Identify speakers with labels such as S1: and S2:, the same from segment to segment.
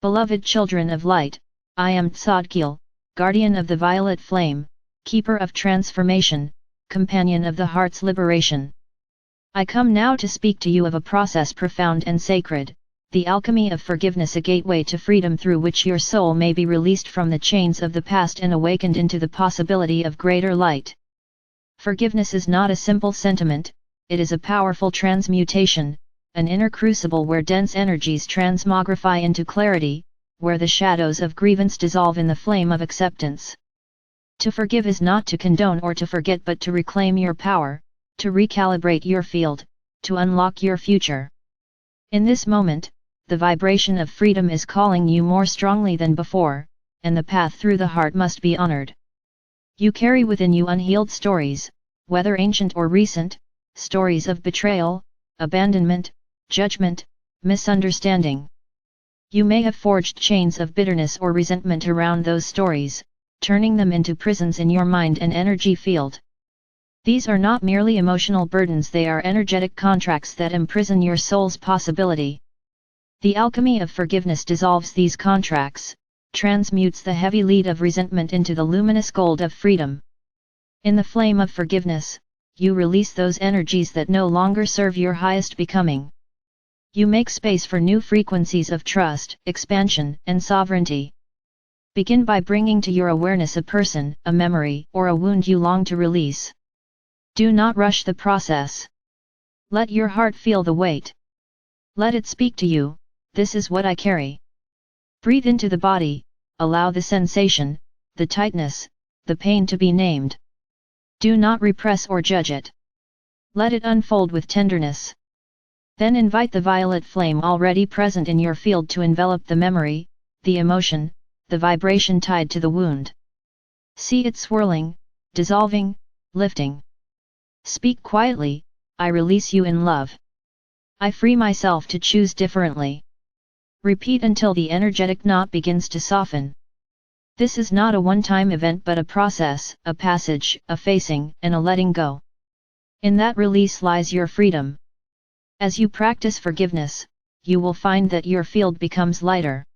S1: Beloved children of light, I am Zadkiel, guardian of the violet flame, keeper of transformation, companion of the heart's liberation. I come now to speak to you of a process profound and sacred, the alchemy of forgiveness, a gateway to freedom through which your soul may be released from the chains of the past and awakened into the possibility of greater light. Forgiveness is not a simple sentiment, it is a powerful transmutation, an inner crucible where dense energies transmogrify into clarity, where the shadows of grievance dissolve in the flame of acceptance. To forgive is not to condone or to forget, but to reclaim your power, to recalibrate your field, to unlock your future. In this moment, the vibration of freedom is calling you more strongly than before, and the path through the heart must be honored. You carry within you unhealed stories, whether ancient or recent, stories of betrayal, abandonment, judgment, misunderstanding. You may have forged chains of bitterness or resentment around those stories, turning them into prisons in your mind and energy field. These are not merely emotional burdens, they are energetic contracts that imprison your soul's possibility. The alchemy of forgiveness dissolves these contracts, transmutes the heavy lead of resentment into the luminous gold of freedom. In the flame of forgiveness, you release those energies that no longer serve your highest becoming. You make space for new frequencies of trust, expansion, and sovereignty. Begin by bringing to your awareness a person, a memory, or a wound you long to release. Do not rush the process. Let your heart feel the weight. Let it speak to you, this is what I carry. Breathe into the body, allow the sensation, the tightness, the pain to be named. Do not repress or judge it. Let it unfold with tenderness. Then invite the violet flame already present in your field to envelop the memory, the emotion, the vibration tied to the wound. See it swirling, dissolving, lifting. Speak quietly, I release you in love. I free myself to choose differently. Repeat until the energetic knot begins to soften. This is not a one-time event but a process, a passage, a facing, and a letting go. In that release lies your freedom. As you practice forgiveness, you will find that your field becomes lighter.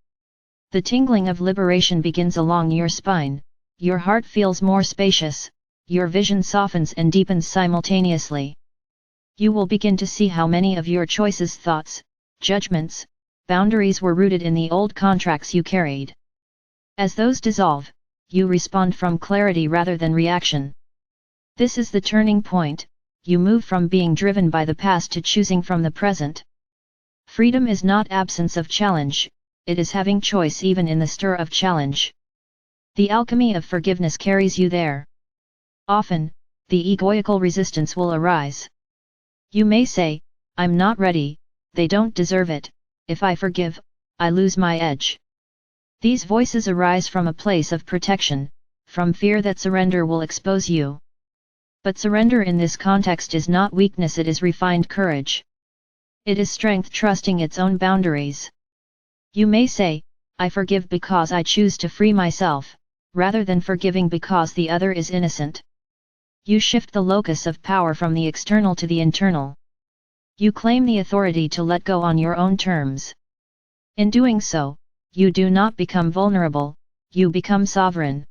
S1: The tingling of liberation begins along your spine, your heart feels more spacious, your vision softens and deepens simultaneously. You will begin to see how many of your choices, thoughts, judgments, boundaries were rooted in the old contracts you carried. As those dissolve, you respond from clarity rather than reaction. This is the turning point. You move from being driven by the past to choosing from the present. Freedom is not absence of challenge, it is having choice even in the stir of challenge. The alchemy of forgiveness carries you there. Often, the egoical resistance will arise. You may say, I'm not ready, they don't deserve it, if I forgive, I lose my edge. These voices arise from a place of protection, from fear that surrender will expose you. But surrender in this context is not weakness, it is refined courage. It is strength trusting its own boundaries. You may say, I forgive because I choose to free myself, rather than forgiving because the other is innocent. You shift the locus of power from the external to the internal. You claim the authority to let go on your own terms. In doing so, you do not become vulnerable, you become sovereign.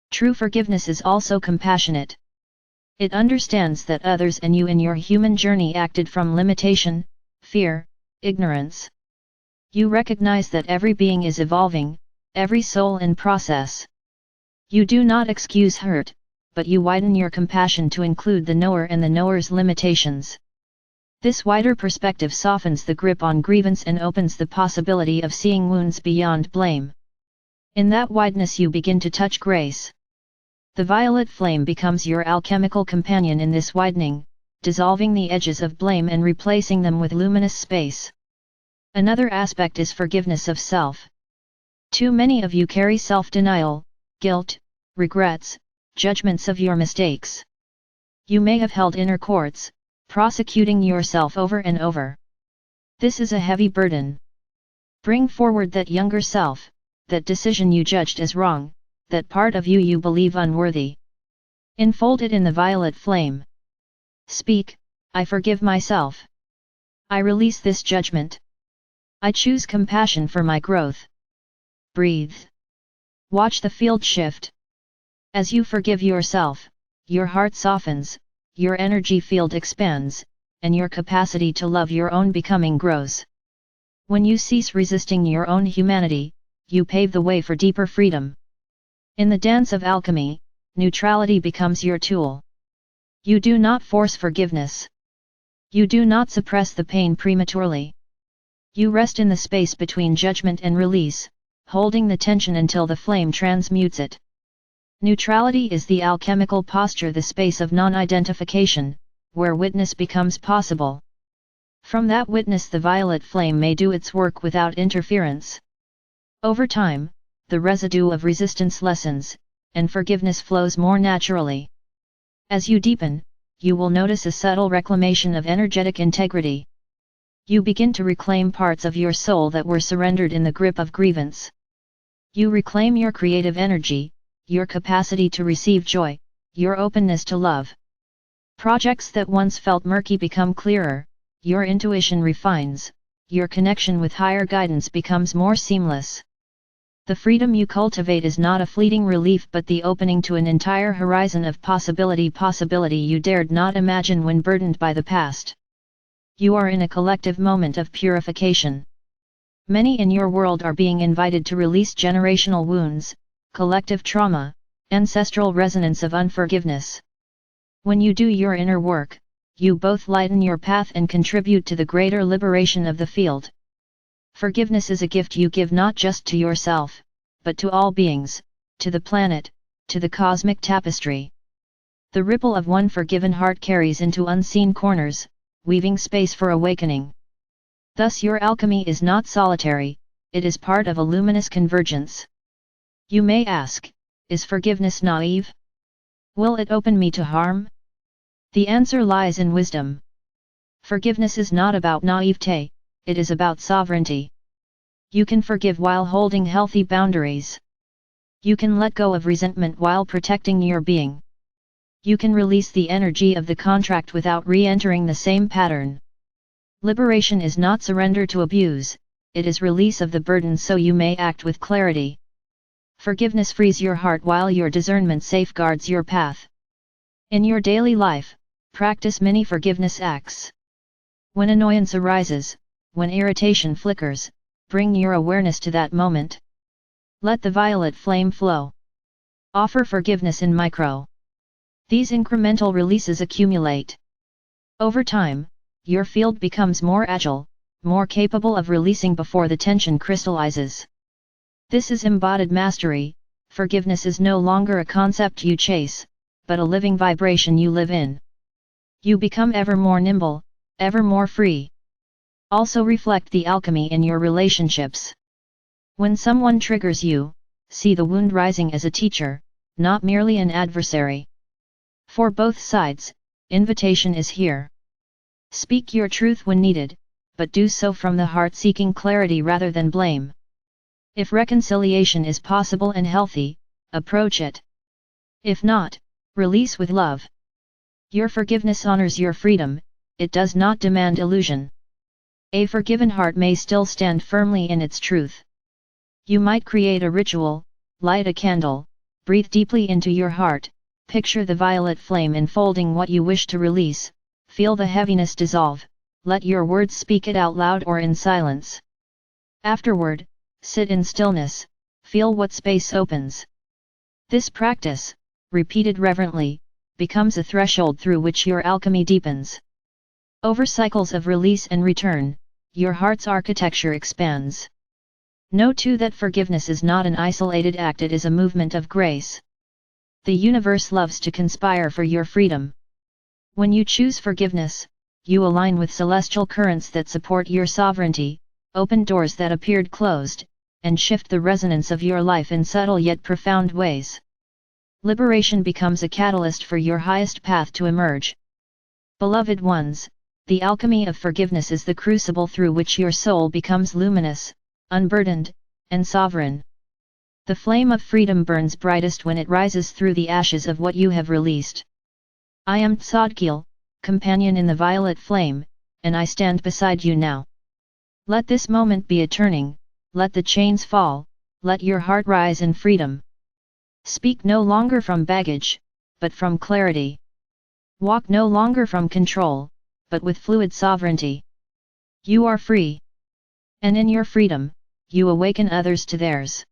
S1: True forgiveness is also compassionate. It understands that others and you in your human journey acted from limitation, fear, ignorance. You recognize that every being is evolving, every soul in process. You do not excuse hurt, but you widen your compassion to include the knower and the knower's limitations. This wider perspective softens the grip on grievance and opens the possibility of seeing wounds beyond blame. In that wideness you begin to touch grace. The violet flame becomes your alchemical companion in this widening, dissolving the edges of blame and replacing them with luminous space. Another aspect is forgiveness of self. Too many of you carry self-denial, guilt, regrets, judgments of your mistakes. You may have held inner courts, prosecuting yourself over and over. This is a heavy burden. Bring forward that younger self, that decision you judged as wrong, that part of you you believe unworthy. Enfold it in the violet flame. Speak, I forgive myself. I release this judgment. I choose compassion for my growth. Breathe. Watch the field shift. As you forgive yourself, your heart softens, your energy field expands, and your capacity to love your own becoming grows. When you cease resisting your own humanity, you pave the way for deeper freedom. In the dance of alchemy, neutrality becomes your tool. You do not force forgiveness. You do not suppress the pain prematurely. You rest in the space between judgment and release, holding the tension until the flame transmutes it. Neutrality is the alchemical posture, the space of non-identification, where witness becomes possible. From that witness the violet flame may do its work without interference. Over time, the residue of resistance lessens, and forgiveness flows more naturally. As you deepen, you will notice a subtle reclamation of energetic integrity. You begin to reclaim parts of your soul that were surrendered in the grip of grievance. You reclaim your creative energy, your capacity to receive joy, your openness to love. Projects that once felt murky become clearer, your intuition refines, your connection with higher guidance becomes more seamless. The freedom you cultivate is not a fleeting relief but the opening to an entire horizon of possibility you dared not imagine when burdened by the past. You are in a collective moment of purification. Many in your world are being invited to release generational wounds, collective trauma, ancestral resonance of unforgiveness. When you do your inner work, you both lighten your path and contribute to the greater liberation of the field. Forgiveness is a gift you give not just to yourself, but to all beings, to the planet, to the cosmic tapestry. The ripple of one forgiven heart carries into unseen corners, weaving space for awakening. Thus your alchemy is not solitary, it is part of a luminous convergence. You may ask, is forgiveness naive? Will it open me to harm? The answer lies in wisdom. Forgiveness is not about naivete, it is about sovereignty. You can forgive while holding healthy boundaries. You can let go of resentment while protecting your being. You can release the energy of the contract without re-entering the same pattern. Liberation is not surrender to abuse, it is release of the burden so you may act with clarity. Forgiveness frees your heart while your discernment safeguards your path. In your daily life, practice many forgiveness acts. When annoyance arises, when irritation flickers, bring your awareness to that moment. Let the violet flame flow. Offer forgiveness in micro. These incremental releases accumulate. Over time, your field becomes more agile, more capable of releasing before the tension crystallizes. This is embodied mastery. Forgiveness is no longer a concept you chase, but a living vibration you live in. You become ever more nimble, ever more free. Also reflect the alchemy in your relationships. When someone triggers you, see the wound rising as a teacher, not merely an adversary. For both sides, invitation is here. Speak your truth when needed, but do so from the heart seeking clarity rather than blame. If reconciliation is possible and healthy, approach it. If not, release with love. Your forgiveness honors your freedom, it does not demand illusion. A forgiven heart may still stand firmly in its truth. You might create a ritual, light a candle, breathe deeply into your heart, picture the violet flame enfolding what you wish to release, feel the heaviness dissolve, let your words speak it out loud or in silence. Afterward, sit in stillness, feel what space opens. This practice, repeated reverently, becomes a threshold through which your alchemy deepens. Over cycles of release and return, your heart's architecture expands. Know too that forgiveness is not an isolated act, it is a movement of grace. The universe loves to conspire for your freedom. When you choose forgiveness, you align with celestial currents that support your sovereignty, open doors that appeared closed, and shift the resonance of your life in subtle yet profound ways. Liberation becomes a catalyst for your highest path to emerge. Beloved ones, the alchemy of forgiveness is the crucible through which your soul becomes luminous, unburdened, and sovereign. The flame of freedom burns brightest when it rises through the ashes of what you have released. I am Zadkiel, companion in the violet flame, and I stand beside you now. Let this moment be a turning, let the chains fall, Let your heart rise in freedom. Speak no longer from baggage, but from clarity. Walk no longer from control, but with fluid sovereignty. You are free. And in your freedom, you awaken others to theirs.